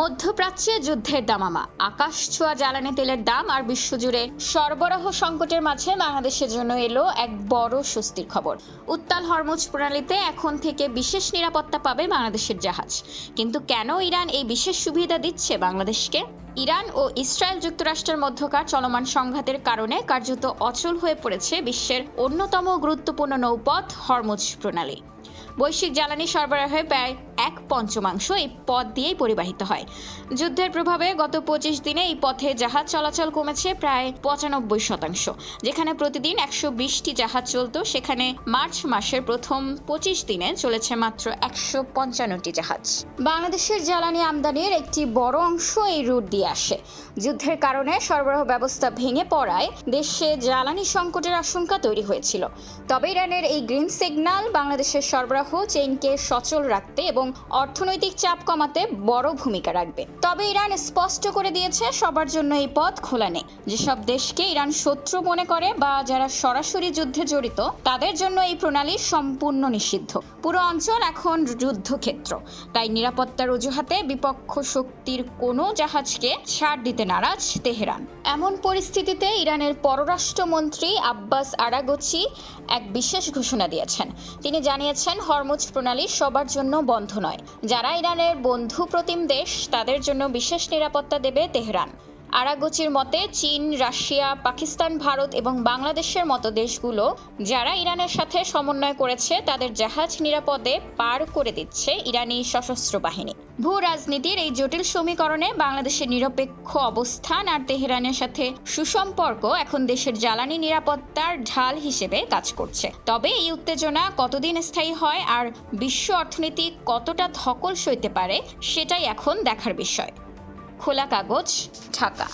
মধ্যপ্রাচ্যে যুদ্ধের দামামা, আকাশ ছোঁয়া জ্বালানি তেলের দাম আর বিশ্বজুড়ে সরবরাহ সংকটের মাঝে বাংলাদেশের জন্য এলো এক বড় স্বস্তির খবর। উত্তাল হরমুজ প্রণালীতে এখন থেকে বিশেষ নিরাপত্তা পাবে বাংলাদেশের জাহাজ। কিন্তু কেন ইরান এই বিশেষ সুবিধা দিচ্ছে বাংলাদেশকে? ইরান ও ইসরায়েল যুক্তরাষ্ট্রের মধ্যকার চলমান সংঘাতের কারণে কার্যত অচল হয়ে পড়েছে বিশ্বের অন্যতম গুরুত্বপূর্ণ নৌপথ হরমুজ প্রণালী। বৈশ্বিক জ্বালানি সরবরাহে প্রায় 1/5 এই পথ দিয়েই পরিবাহিত হয়। যুদ্ধের প্রভাবে গত 25 দিনে এই পথে জাহাজ চলাচল কমেছে প্রায় 95%। যেখানে প্রতিদিন 120টি জাহাজ চলত, সেখানে মার্চ মাসের প্রথম 25 দিনে চলেছে মাত্র 155টি জাহাজ। বাংলাদেশের জ্বালানি আমদানির একটি বড় অংশ এই রুট দিয়ে আসে। যুদ্ধের কারণে সরবরাহ ব্যবস্থা ভেঙে পড়ায় দেশে জ্বালানি সংকটের আশঙ্কা তৈরি হয়েছিল। তবে ইরানের এই গ্রিন সিগন্যাল বাংলাদেশের সরবরাহ চেইনকে সচল রাখতে এবং অর্থনৈতিক চাপ কমাতে বড় ভূমিকা রাখবে। তবে ইরান স্পষ্ট করে দিয়েছে, সবার জন্য এই পথ খোলা নেই। যেসব দেশকে ইরান শত্রু মনে করে বা যারা সরাসরি যুদ্ধে জড়িত, তাদের জন্য এই প্রণালী সম্পূর্ণ নিষিদ্ধ। পুরো অঞ্চল এখন যুদ্ধক্ষেত্র, তাই নিরাপত্তার অজুহাতে বিপক্ষ শক্তির কোনো জাহাজকে ছাড় দিতে নারাজ তেহরান। এমন পরিস্থিতিতে ইরানের পররাষ্ট্রমন্ত্রী আব্বাস আরাগচি এক বিশেষ ঘোষণা দিয়েছেন। তিনি জানিয়েছেন, হরমুজ প্রণালী সবার জন্য বন্ধ নয়। যারা ইরানের বন্ধু প্রতিম দেশ, তাদের জন্য বিশেষ নিরাপত্তা দেবে তেহরান। আরাগচির মতে, চীন, রাশিয়া, পাকিস্তান, ভারত এবং বাংলাদেশের মতো দেশগুলো যারা ইরানের সাথে সমন্বয় করেছে, তাদের জাহাজ নিরাপদে পার করে দিচ্ছে ইরানি সশস্ত্র বাহিনী। ভূ রাজনীতির এই জটিল সমীকরণে বাংলাদেশের নিরপেক্ষ অবস্থান আর তেহরানের সাথে সুসম্পর্ক এখন দেশের জ্বালানি নিরাপত্তার ঢাল হিসেবে কাজ করছে। তবে এই উত্তেজনা কতদিন স্থায়ী হয় আর বিশ্ব অর্থনীতি কতটা ধকল সইতে পারে, সেটাই এখন দেখার বিষয়। খোলা কাগজ, ঢাকা।